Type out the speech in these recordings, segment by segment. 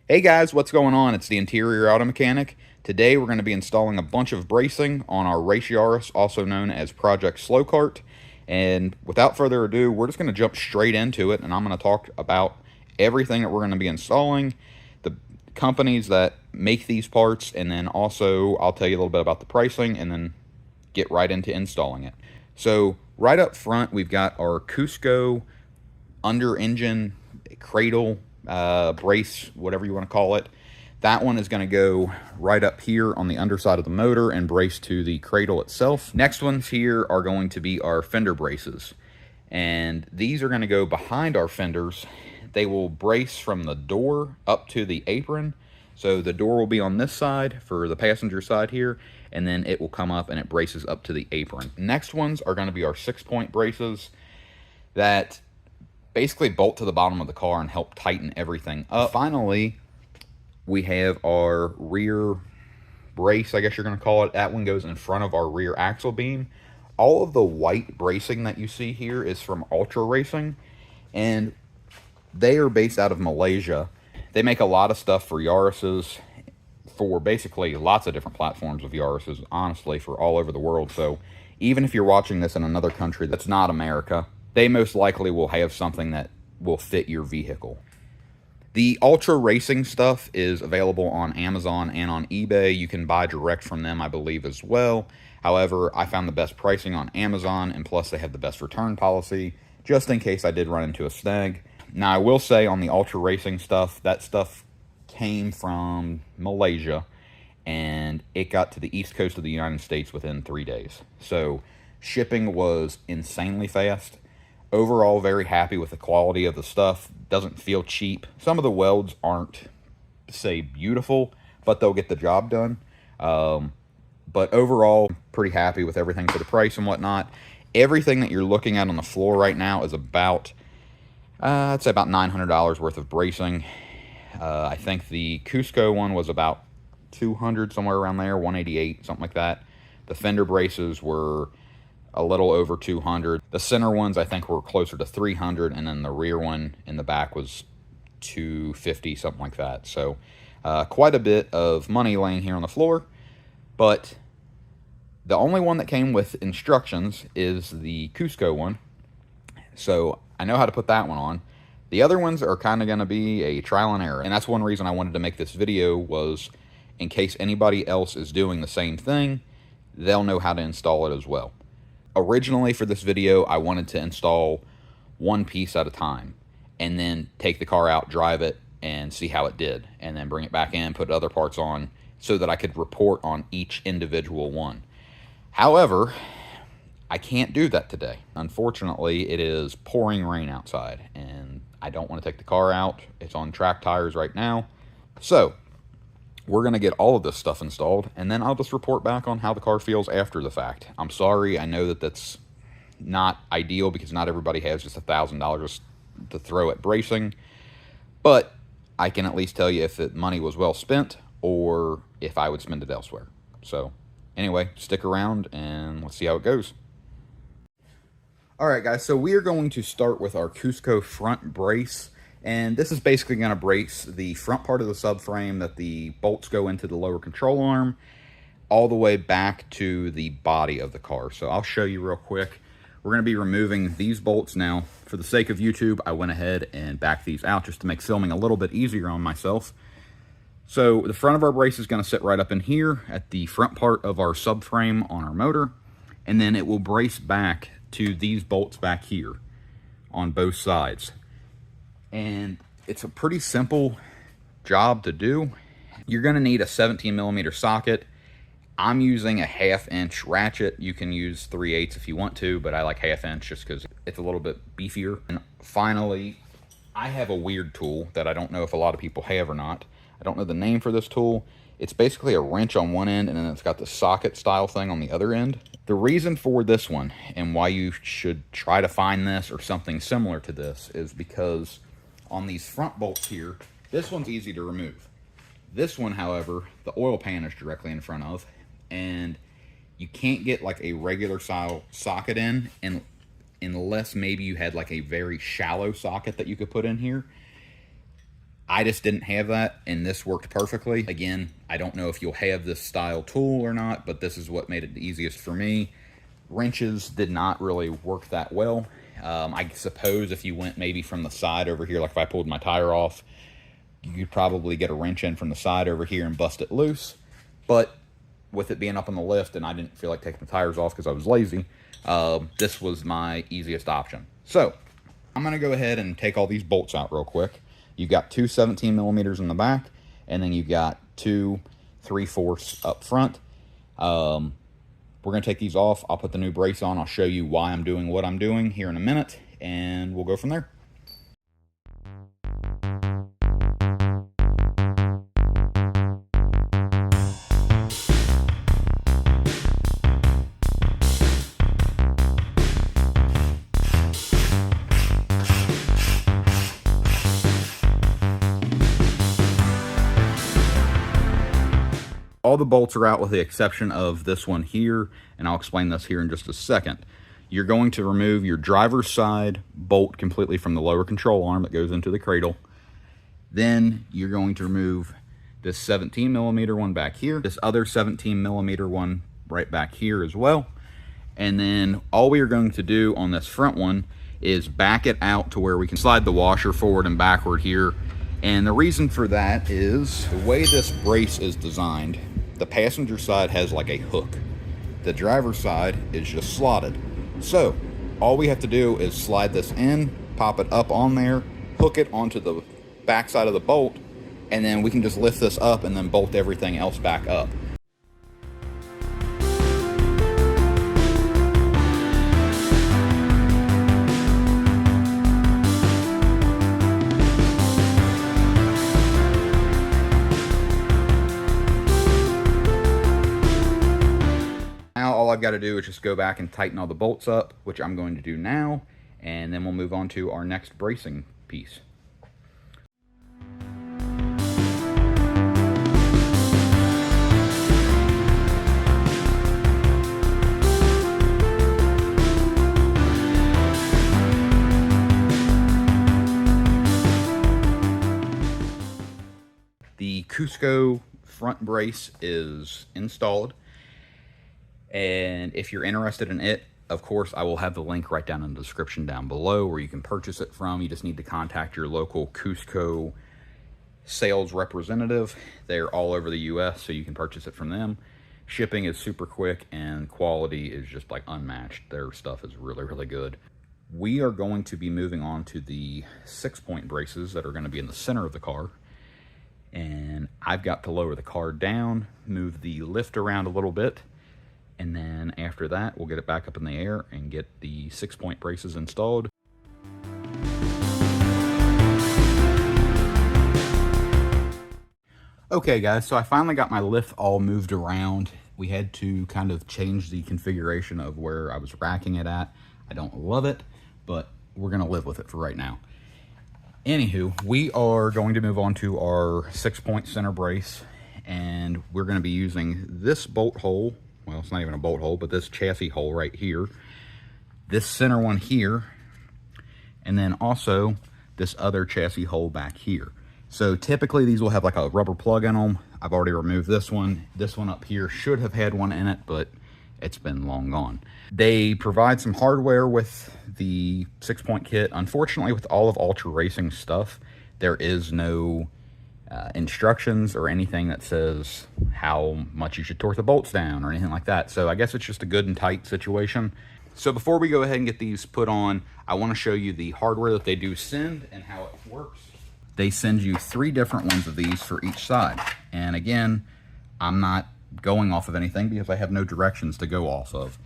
Hey guys, what's going on? It's the Interior Auto Mechanic. Today we're going to be installing a bunch of bracing on our race Yaris, also known as Project Slow Cart. And without further ado, we're just going to jump straight into it, and I'm going to talk about everything that we're going to be installing, the companies that make these parts, and then also I'll tell you a little bit about the pricing, and then get right into installing it. So right up front, we've got our Cusco under engine cradle brace, whatever you want to call it. That one is going to go right up here on the underside of the motor and brace to the cradle itself. Next ones here are going to be our fender braces, and these are going to go behind our fenders. They will brace from the door up to the apron. So the door will be on this side for the passenger side here, and then it will come up and it braces up to the apron. Next ones are going to be our 6-point braces that basically bolt to the bottom of the car and help tighten everything up. Finally, we have our rear brace, I guess you're going to call it. That one goes in front of our rear axle beam. All of the white bracing that you see here is from Ultra Racing, and they are based out of Malaysia. They make a lot of stuff for Yarises, for basically lots of different platforms of Yarises, honestly, for all over the world. So even if you're watching this in another country that's not America, they most likely will have something that will fit your vehicle. The Ultra Racing stuff is available on Amazon and on eBay. You can buy direct from them, I believe, as well. However, I found the best pricing on Amazon, and plus they have the best return policy, just in case I did run into a snag. Now, I will say on the Ultra Racing stuff, that stuff came from Malaysia, and it got to the east coast of the United States within 3 days. So shipping was insanely fast. Overall, very happy with the quality of the stuff. Doesn't feel cheap. Some of the welds aren't, say, beautiful, but they'll get the job done. But overall, pretty happy with everything for the price and whatnot. Everything that you're looking at on the floor right now is about, I'd say about $900 worth of bracing. I think the Cusco one was about 200, somewhere around there, 188, something like that. The fender braces were a little over 200. The center ones I think were closer to 300, and then the rear one in the back was 250, something like that. So quite a bit of money laying here on the floor, but the only one that came with instructions is the Cusco one. So I know how to put that one on. The other ones are kind of going to be a trial and error, and that's one reason I wanted to make this video, was in case anybody else is doing the same thing, they'll know how to install it as well. Originally for this video, I wanted to install one piece at a time and then take the car out, drive it, and see how it did, and then bring it back in, put other parts on, so that I could report on each individual one. However, I can't do that today. Unfortunately, it is pouring rain outside, and I don't want to take the car out. It's on track tires right now. So we're going to get all of this stuff installed, and then I'll just report back on how the car feels after the fact. I'm sorry, I know that that's not ideal because not everybody has just $1,000 to throw at bracing, but I can at least tell you if the money was well spent or if I would spend it elsewhere. So anyway, stick around and let's see how it goes. Alright guys, so we are going to start with our Cusco front brace. And this is basically going to brace the front part of the subframe that the bolts go into the lower control arm all the way back to the body of the car. So I'll show you real quick. We're going to be removing these bolts now. For the sake of YouTube, I went ahead and backed these out just to make filming a little bit easier on myself. So the front of our brace is going to sit right up in here at the front part of our subframe on our motor. And then it will brace back to these bolts back here on both sides. And it's a pretty simple job to do. You're going to need a 17mm socket. I'm using a 1/2" ratchet. You can use 3/8 if you want to, but I like 1/2" just because it's a little bit beefier. And finally, I have a weird tool that I don't know if a lot of people have or not. I don't know the name for this tool. It's basically a wrench on one end, and then it's got the socket style thing on the other end. The reason for this one, and why you should try to find this or something similar to this, is because on these front bolts here, this one's easy to remove. This one, however, the oil pan is directly in front of, and you can't get like a regular style socket in, and unless maybe you had like a very shallow socket that you could put in here. I just didn't have that, and this worked perfectly. Again, I don't know if you'll have this style tool or not, but this is what made it the easiest for me. Wrenches did not really work that well. I suppose if you went maybe from the side over here, like if I pulled my tire off, you could probably get a wrench in from the side over here and bust it loose. But with it being up on the lift and I didn't feel like taking the tires off because I was lazy, this was my easiest option. So I'm going to go ahead and take all these bolts out real quick. You've got two 17 millimeters in the back, and then you've got two 3/4 up front. We're going to take these off. I'll put the new brace on. I'll show you why I'm doing what I'm doing here in a minute, and we'll go from there. All the bolts are out with the exception of this one here, and I'll explain this here in just a second. You're going to remove your driver's side bolt completely from the lower control arm that goes into the cradle. Then you're going to remove this 17 millimeter one back here, this other 17 millimeter one right back here as well. And then all we are going to do on this front one is back it out to where we can slide the washer forward and backward here. And the reason for that is the way this brace is designed, the passenger side has like a hook. The driver's side is just slotted. So all we have to do is slide this in, pop it up on there, hook it onto the back side of the bolt, and then we can just lift this up and then bolt everything else back up. All I've got to do is just go back and tighten all the bolts up, which I'm going to do now, and then we'll move on to our next bracing piece. The Cusco front brace is installed. And if you're interested in it, of course, I will have the link right down in the description down below where you can purchase it from. You just need to contact your local Cusco sales representative. They're all over the US, so you can purchase it from them. Shipping is super quick and quality is just like unmatched. Their stuff is really, really good. We are going to be moving on to the 6-point braces that are going to be in the center of the car. And I've got to lower the car down, move the lift around a little bit, and then after that, we'll get it back up in the air and get the 6-point braces installed. Okay guys, so I finally got my lift all moved around. We had to kind of change the configuration of where I was racking it at. I don't love it, but we're gonna live with it for right now. Anywho, we are going to move on to our 6-point center brace, and we're gonna be using this bolt hole. Well, it's not even a bolt hole, but this chassis hole right here, this center one here, and then also this other chassis hole back here. So typically these will have like a rubber plug in them. I've already removed this one. This one up here should have had one in it, but it's been long gone. They provide some hardware with the 6-point kit. Unfortunately, with all of Ultra Racing stuff, there is no instructions or anything that says how much you should torque the bolts down or anything like that. So I guess it's just a good and tight situation. So before we go ahead and get these put on, I want to show you the hardware that they do send and how it works. They send you 3 different ones of these for each side. And again, I'm not going off of anything because I have no directions to go off of.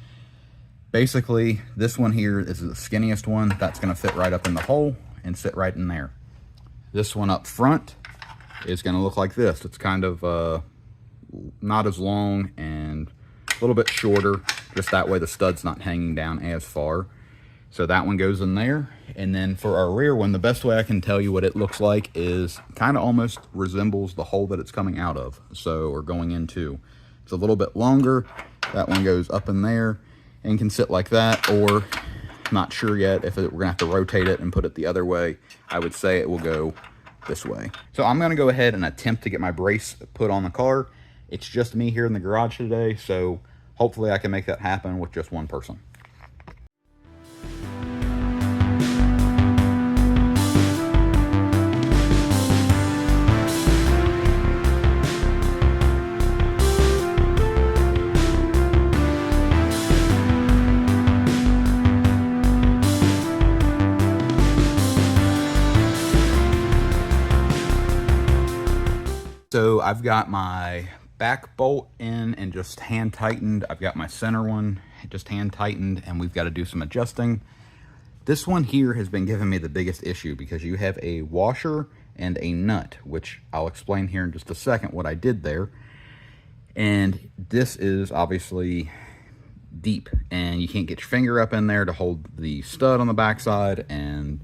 Basically, this one here is the skinniest one. That's going to fit right up in the hole and sit right in there. This one up front is going to look like this. It's kind of not as long and a little bit shorter, just that way the stud's not hanging down as far. So that one goes in there. And then for our rear one, the best way I can tell you what it looks like is kind of almost resembles the hole that it's coming out of, so, or going into. It's a little bit longer. That one goes up in there and can sit like that, or not sure yet if we're gonna have to rotate it and put it the other way. I would say it will go this way. So I'm going to go ahead and attempt to get my brace put on the car. It's just me here in the garage today, so hopefully I can make that happen with just one person. So I've got my back bolt in and just hand tightened. I've got my center one just hand tightened, and we've got to do some adjusting. This one here has been giving me the biggest issue because you have a washer and a nut, which I'll explain here in just a second what I did there. And this is obviously deep, and you can't get your finger up in there to hold the stud on the backside, and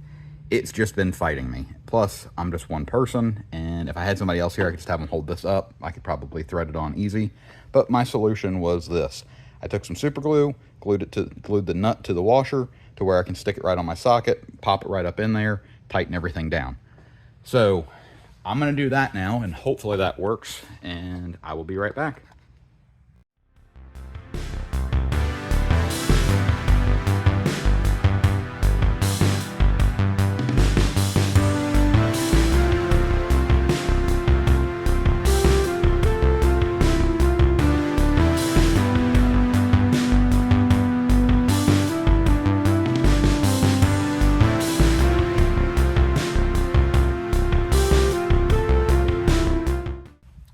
it's just been fighting me. Plus, I'm just one person, and if I had somebody else here, I could just have them hold this up. I could probably thread it on easy. But my solution was this. I took some super glue, glued the nut to the washer to where I can stick it right on my socket, pop it right up in there, tighten everything down. So I'm going to do that now, and hopefully that works, and I will be right back.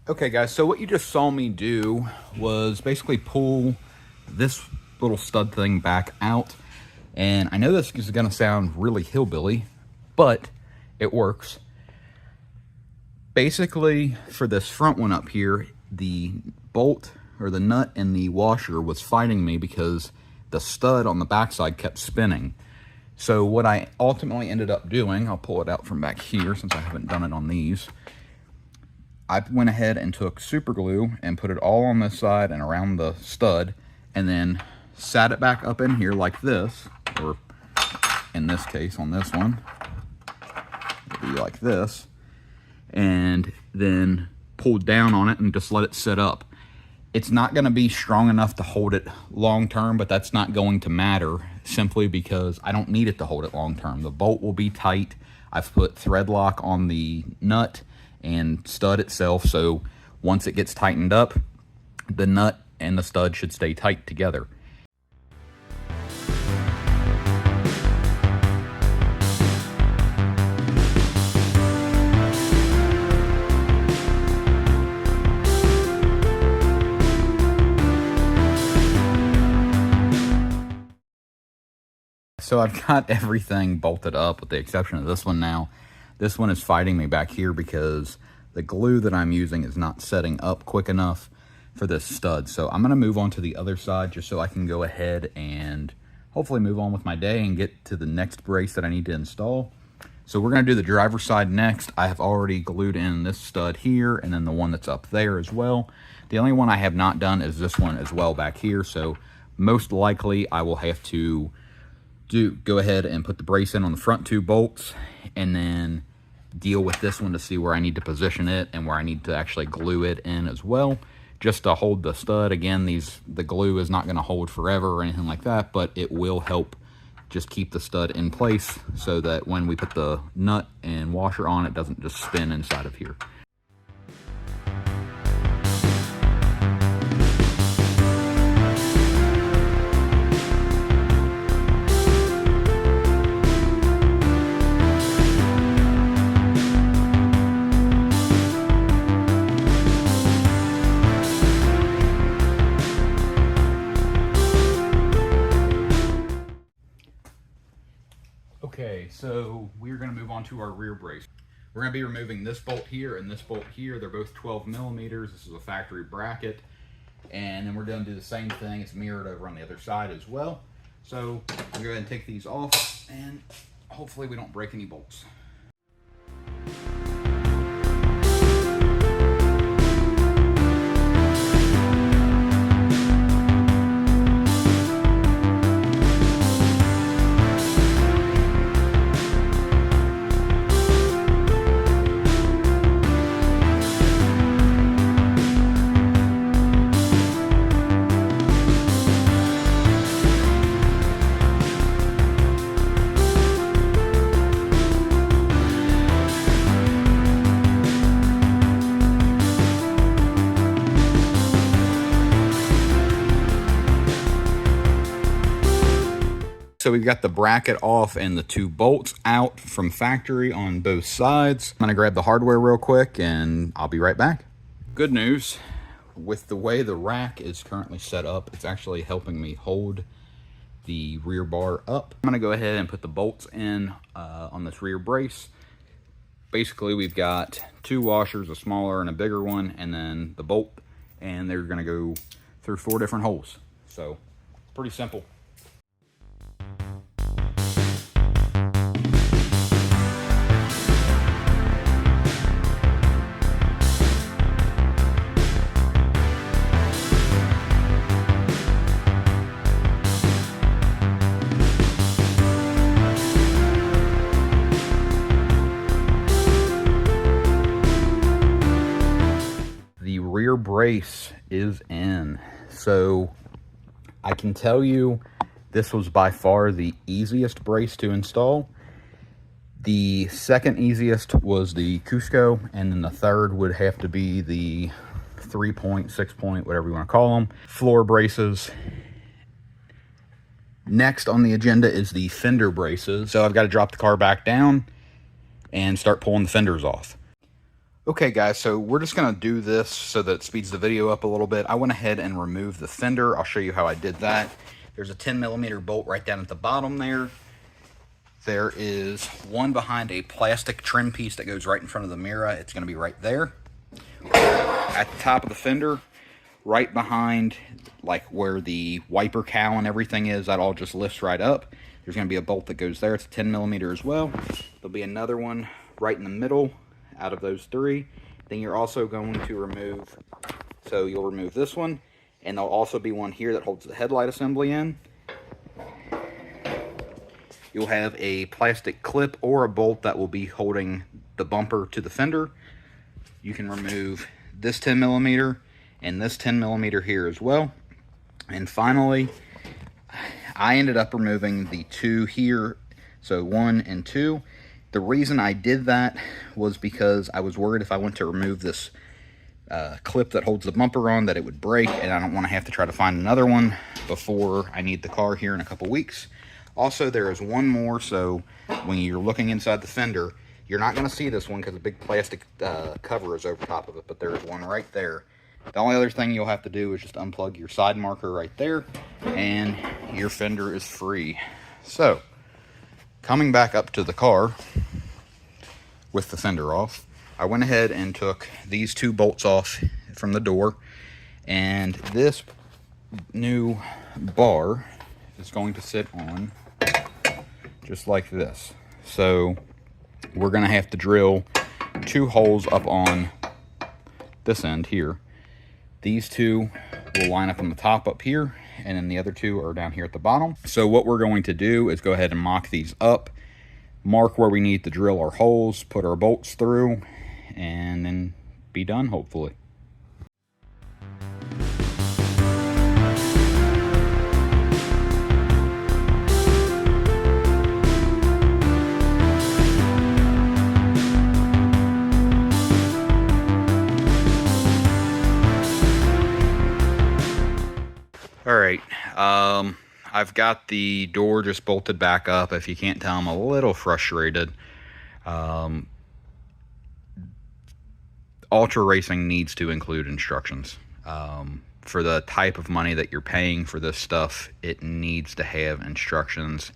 Okay guys, so what you just saw me do was basically pull this little stud thing back out. And I know this is gonna sound really hillbilly, but it works. Basically, for this front one up here, the bolt or the nut in the washer was fighting me because the stud on the backside kept spinning. So what I ultimately ended up doing, I'll pull it out from back here since I haven't done it on these. I went ahead and took super glue and put it all on this side and around the stud, and then sat it back up in here like this, or in this case on this one, it'll be like this, and then pulled down on it and just let it sit up. It's not going to be strong enough to hold it long term, but that's not going to matter simply because I don't need it to hold it long term. The bolt will be tight. I've put thread lock on the nut and stud itself, so once it gets tightened up, the nut and the stud should stay tight together. So I've got everything bolted up with the exception of this one now. This one is fighting me back here because the glue that I'm using is not setting up quick enough for this stud. So I'm going to move on to the other side just so I can go ahead and hopefully move on with my day and get to the next brace that I need to install. So we're going to do the driver's side next. I have already glued in this stud here and then the one that's up there as well. The only one I have not done is this one as well back here. So most likely I will have to go ahead and put the brace in on the front two bolts and then deal with this one to see where I need to position it and where I need to actually glue it in as well, just to hold the stud. Again, the glue is not going to hold forever or anything like that, but it will help just keep the stud in place so that when we put the nut and washer on, it doesn't just spin inside of here. Okay, so we're going to move on to our rear brace. We're going to be removing this bolt here and this bolt here. They're both 12 millimeters. This is a factory bracket. And then we're going to do the same thing. It's mirrored over on the other side as well. So we'll go ahead and take these off, and hopefully we don't break any bolts. So we've got the bracket off and the 2 bolts out from factory on both sides. I'm gonna grab the hardware real quick and I'll be right back. Good news, with the way the rack is currently set up, it's actually helping me hold the rear bar up. I'm gonna go ahead and put the bolts in on this rear brace. Basically, we've got 2 washers, a smaller and a bigger one, and then the bolt, and they're gonna go through 4 different holes. So, pretty simple. Rear brace is in. So I can tell you this was by far the easiest brace to install. The second easiest was the Cusco, and then the third would have to be the 3-point, 6-point, whatever you want to call them, floor braces. Next on the agenda is the fender braces. So I've got to drop the car back down and start pulling the fenders off. Okay guys, so we're just going to do this so that it speeds the video up a little bit. I went ahead and removed the fender. I'll show you how I did that. There's a 10mm bolt right down at the bottom there. There is one behind a plastic trim piece that goes right in front of the mirror. It's going to be right there. At the top of the fender, right behind like where the wiper cowl and everything is, that all just lifts right up. There's going to be a bolt that goes there. It's a 10mm as well. There'll be another one right in the middle out of those 3. Then you're also going to remove, so you'll remove this one, and there'll also be one here that holds the headlight assembly in. You'll have a plastic clip or a bolt that will be holding the bumper to the fender. You can remove this 10mm and this 10mm here as well. And finally, I ended up removing the 2 here, so 1 and 2. The reason I did that was because I was worried if I went to remove this clip that holds the bumper on that it would break, and I don't want to have to try to find another one before I need the car here in a couple weeks. Also, there is one more, so when you're looking inside the fender, you're not going to see this one because the big plastic cover is over top of it, but there is one right there. The only other thing you'll have to do is just unplug your side marker right there, and your fender is free. So, coming back up to the car with the fender off, I went ahead and took these 2 bolts off from the door, and this new bar is going to sit on just like this. So we're going to have to drill 2 holes up on this end here. These 2 will line up on the top up here, and then the other 2 are down here at the bottom. So what we're going to do is go ahead and mock these up, mark where we need to drill our holes, put our bolts through, and then be done, hopefully. All right, I've got the door just bolted back up. If you can't tell, I'm a little frustrated. Ultra racing needs to include instructions. For the type of money that you're paying for this stuff, it needs to have instructions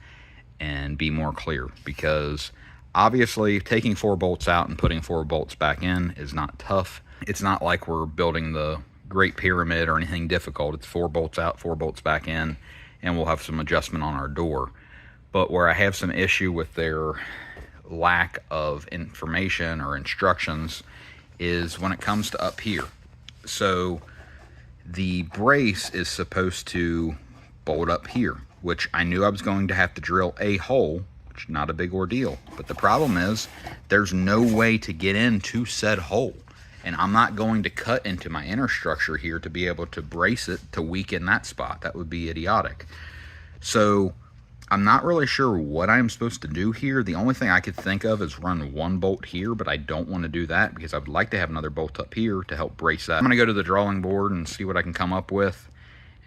and be more clear, because obviously taking 4 bolts out and putting 4 bolts back in is not tough. It's not like we're building the Great Pyramid or anything difficult. It's 4 bolts out, 4 bolts back in, and we'll have some adjustment on our door. But where I have some issue with their lack of information or instructions is when it comes to up here. So the brace is supposed to bolt up here, which I knew I was going to have to drill a hole, which is not a big ordeal. But the problem is there's no way to get into said hole. And I'm not going to cut into my inner structure here to be able to brace it to weaken that spot. That would be idiotic. So I'm not really sure what I'm supposed to do here. The only thing I could think of is run 1 bolt here, but I don't want to do that because I would like to have another bolt up here to help brace that. I'm going to go to the drawing board and see what I can come up with,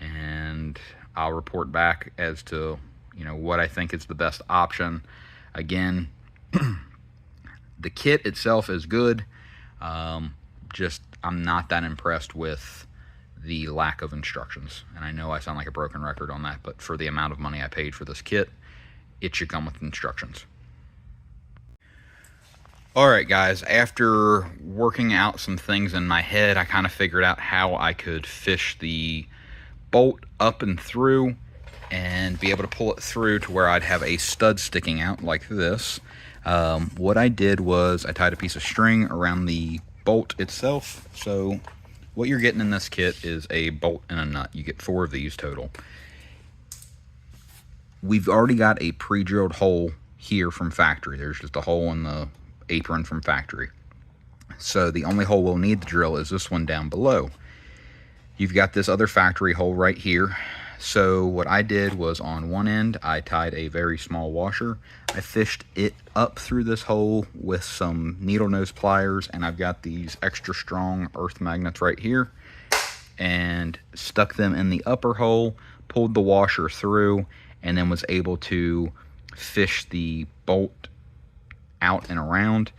and I'll report back as to, you know, what I think is the best option. Again, the kit itself is good. Just I'm not that impressed with the lack of instructions. And I know I sound like a broken record on that, but for the amount of money I paid for this kit, it should come with instructions. Alright guys, after working out some things in my head, I kind of figured out how I could fish the bolt up and through and be able to pull it through to where I'd have a stud sticking out like this. What I did was I tied a piece of string around the bolt itself. So what you're getting in this kit is a bolt and a nut. You get 4 of these total. We've already got a pre-drilled hole here from factory. There's just a hole in the apron from factory. So the only hole we'll need to drill is this one down below. You've got this other factory hole right here. So what I did was on one end, I tied a very small washer. I fished it up through this hole with some needle nose pliers, and I've got these extra strong earth magnets right here, and stuck them in the upper hole, pulled the washer through, and then was able to fish the bolt out and around.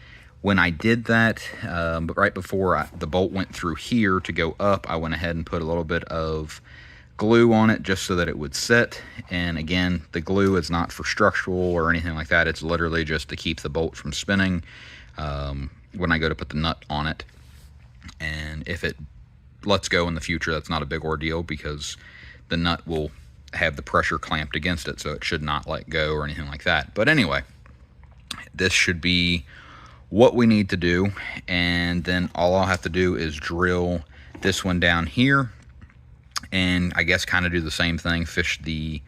When I did that, but right before the bolt went through here to go up, I went ahead and put a little bit of glue on it just so that it would set. And again, the glue is not for structural or anything like that. It's literally just to keep the bolt from spinning when I go to put the nut on it. And if it lets go in the future, that's not a big ordeal because the nut will have the pressure clamped against it, so it should not let go or anything like that. But anyway, this should be what we need to do, and then all I'll have to do is drill this one down here, and I guess kind of do the same thing, fish the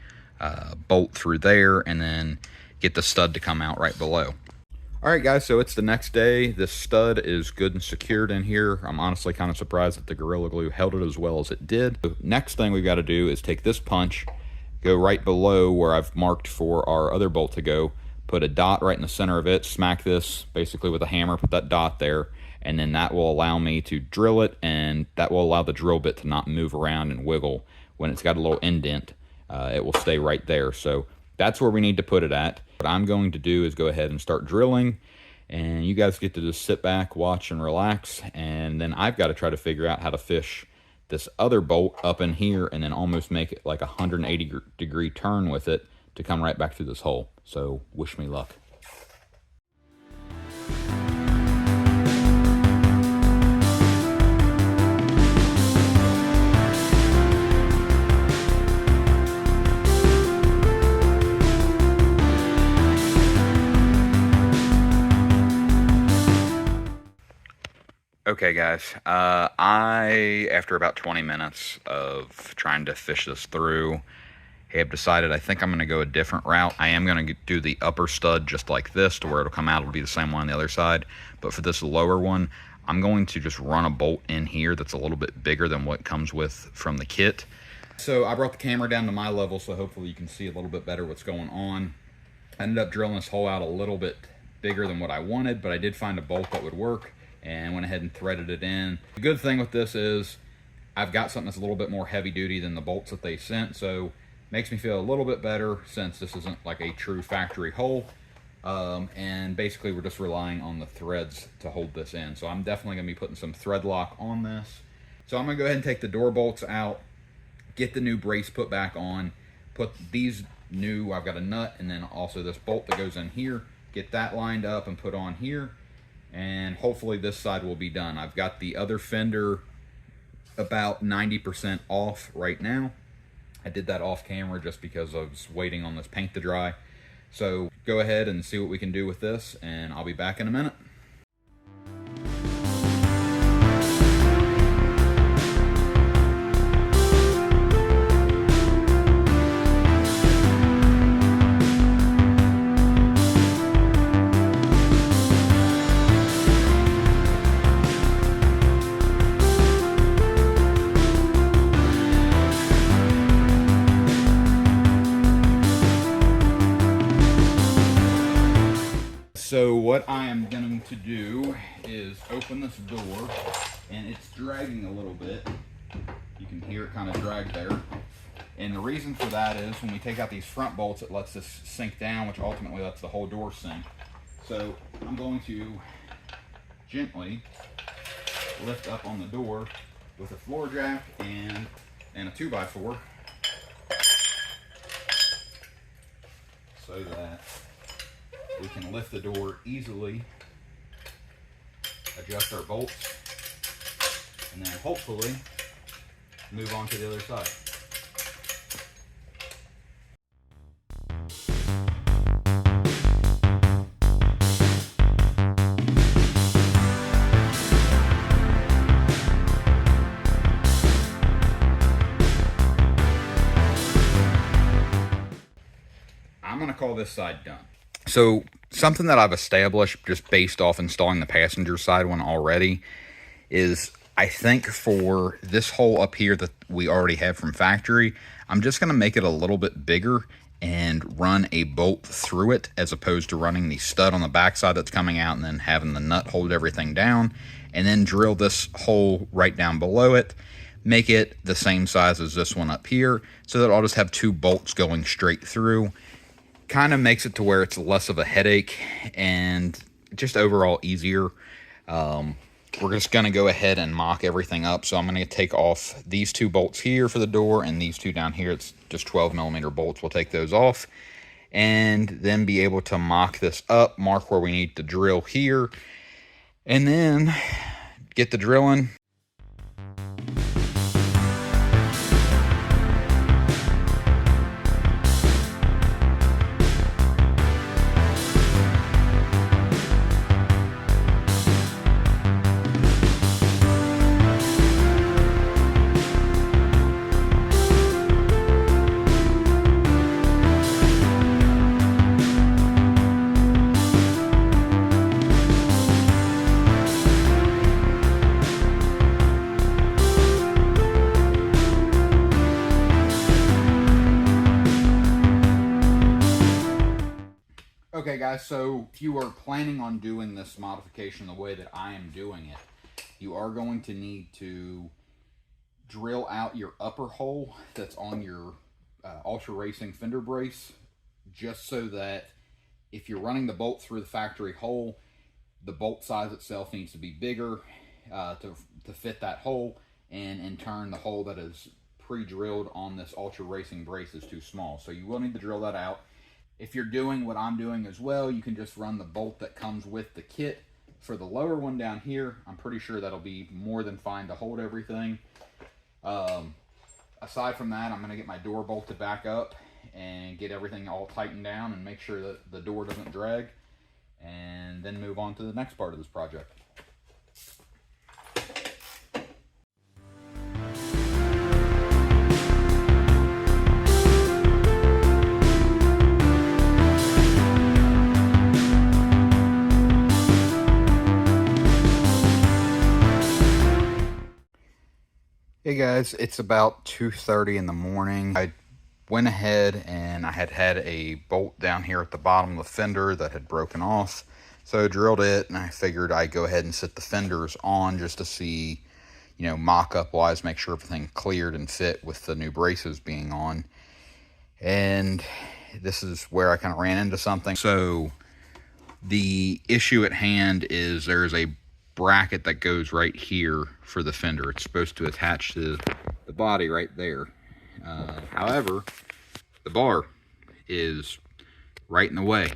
bolt through there, and then get the stud to come out right below. Alright guys, so it's the next day. This stud is good and secured in here. I'm honestly kind of surprised that the Gorilla Glue held it as well as it did. The next thing we've got to do is take this punch, go right below where I've marked for our other bolt to go, put a dot right in the center of it, smack this basically with a hammer, put that dot there, and then that will allow me to drill it, and that will allow the drill bit to not move around and wiggle. When it's got a little indent, it will stay right there. So that's where we need to put it at. What I'm going to do is go ahead and start drilling, and you guys get to just sit back, watch, and relax, and then I've got to try to figure out how to fish this other bolt up in here and then almost make it like a 180-degree turn with it to come right back through this hole. So wish me luck. Okay guys, after about 20 minutes of trying to fish this through, have decided I think I'm going to go a different route. I am going to do the upper stud just like this to where it'll come out. It'll be the same one on the other side. But for this lower one, I'm going to just run a bolt in here that's a little bit bigger than what comes with from the kit. So I brought the camera down to my level, so hopefully you can see a little bit better what's going on. I ended up drilling this hole out a little bit bigger than what I wanted, but I did find a bolt that would work and went ahead and threaded it in. The good thing with this is I've got something that's a little bit more heavy duty than the bolts that they sent, so makes me feel a little bit better since this isn't like a true factory hole. And basically we're just relying on the threads to hold this in. So I'm definitely gonna be putting some thread lock on this. So I'm gonna go ahead and take the door bolts out, get the new brace put back on, put these new, I've got a nut and then also this bolt that goes in here, get that lined up and put on here, and hopefully this side will be done. I've got the other fender about 90% off right now. I did that off camera just because I was waiting on this paint to dry. So go ahead and see what we can do with this, and I'll be back in a minute. So what I am going to do is open this door, and it's dragging a little bit. You can hear it kind of drag there. And the reason for that is when we take out these front bolts, it lets this sink down, which ultimately lets the whole door sink. So I'm going to gently lift up on the door with a floor jack and a 2x4 so that we can lift the door easily, adjust our bolts, and then hopefully move on to the other side. I'm going to call this side done. So something that I've established just based off installing the passenger side one already is I think for this hole up here that we already have from factory, I'm just going to make it a little bit bigger and run a bolt through it as opposed to running the stud on the backside that's coming out and then having the nut hold everything down, and then drill this hole right down below it, make it the same size as this one up here so that I'll just have 2 bolts going straight through. Kind of makes it to where it's less of a headache and just overall easier. We're just going to go ahead and mock everything up. So I'm going to take off these 2 bolts here for the door and these 2 down here. It's just 12mm bolts. We'll take those off and then be able to mock this up, mark where we need to drill here, and then get the drilling. Okay guys, so if you are planning on doing this modification the way that I am doing it, you are going to need to drill out your upper hole that's on your Ultra Racing fender brace, just so that if you're running the bolt through the factory hole, the bolt size itself needs to be bigger to fit that hole, and in turn the hole that is pre-drilled on this Ultra Racing brace is too small. So you will need to drill that out. If you're doing what I'm doing as well, you can just run the bolt that comes with the kit for the lower one down here. I'm pretty sure that'll be more than fine to hold everything. Aside from that, I'm going to get my door bolted back up and get everything all tightened down and make sure that the door doesn't drag, and then move on to the next part of this project. Hey guys, it's about 2:30 in the morning. I went ahead and I had a bolt down here at the bottom of the fender that had broken off. So I drilled it, and I figured I'd go ahead and set the fenders on just to see, you know, mock-up wise, make sure everything cleared and fit with the new braces being on. And this is where I kind of ran into something. So the issue at hand is there's a bracket that goes right here for the fender. It's supposed to attach to the body right there. However, the bar is right in the way.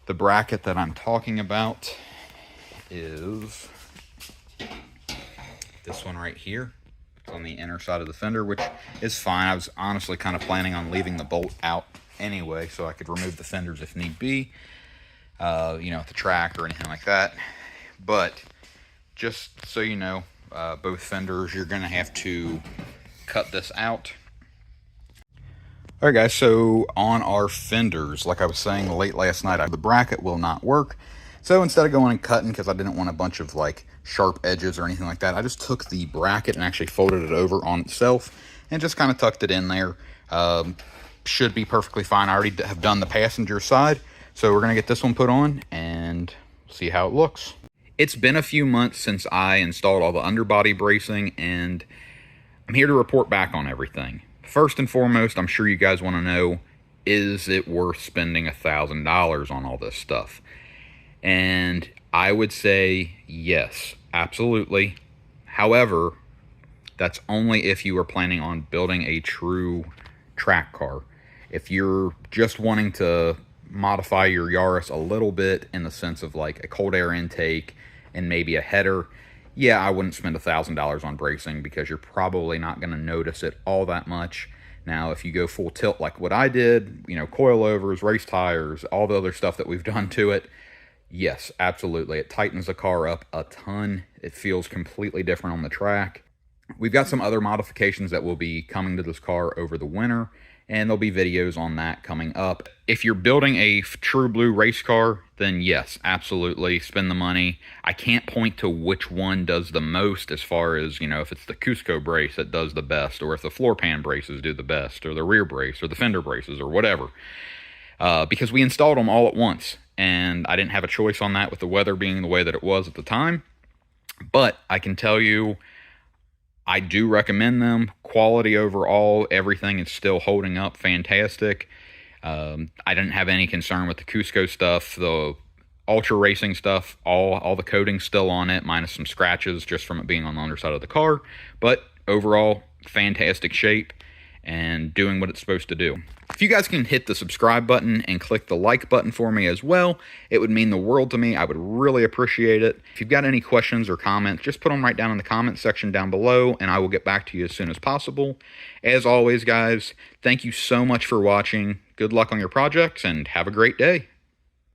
The bracket that I'm talking about is this one right here. It's on the inner side of the fender, which is fine. I was honestly kind of planning on leaving the bolt out anyway, so I could remove the fenders if need be, you know, at the track or anything like that. But just so you know, both fenders, you're going to have to cut this out. Alright guys, so on our fenders, like I was saying late last night, the bracket will not work. So instead of going and cutting, because I didn't want a bunch of like sharp edges or anything like that, I just took the bracket and actually folded it over on itself and just kind of tucked it in there. Should be perfectly fine. I already have done the passenger side, so we're going to get this one put on and see how it looks. It's been a few months since I installed all the underbody bracing, and I'm here to report back on everything. First and foremost, I'm sure you guys want to know, is it worth spending $1,000 on all this stuff? And I would say yes, absolutely. However, that's only if you are planning on building a true track car. If you're just wanting to modify your Yaris a little bit in the sense of like a cold air intake and maybe a header, yeah, I wouldn't spend $1,000 on bracing because you're probably not going to notice it all that much. Now, if you go full tilt like what I did, you know, coilovers, race tires, all the other stuff that we've done to it, yes, absolutely. It tightens the car up a ton. It feels completely different on the track. We've got some other modifications that will be coming to this car over the winter, and there'll be videos on that coming up. If you're building a true blue race car, then yes, absolutely, spend the money. I can't point to which one does the most as far as, you know, if it's the Cusco brace that does the best, or if the floor pan braces do the best, or the rear brace, or the fender braces, or whatever. Because we installed them all at once, and I didn't have a choice on that with the weather being the way that it was at the time. But I can tell you, I do recommend them. Quality overall, everything is still holding up fantastic. I didn't have any concern with the Cusco stuff. The ultra racing stuff, all the coating's still on it, minus some scratches just from it being on the underside of the car. But overall, fantastic shape and doing what it's supposed to do. If you guys can hit the subscribe button and click the like button for me as well, it would mean the world to me. I would really appreciate it. If you've got any questions or comments, just put them right down in the comment section down below, and I will get back to you as soon as possible. As always, guys, thank you so much for watching. Good luck on your projects, and have a great day.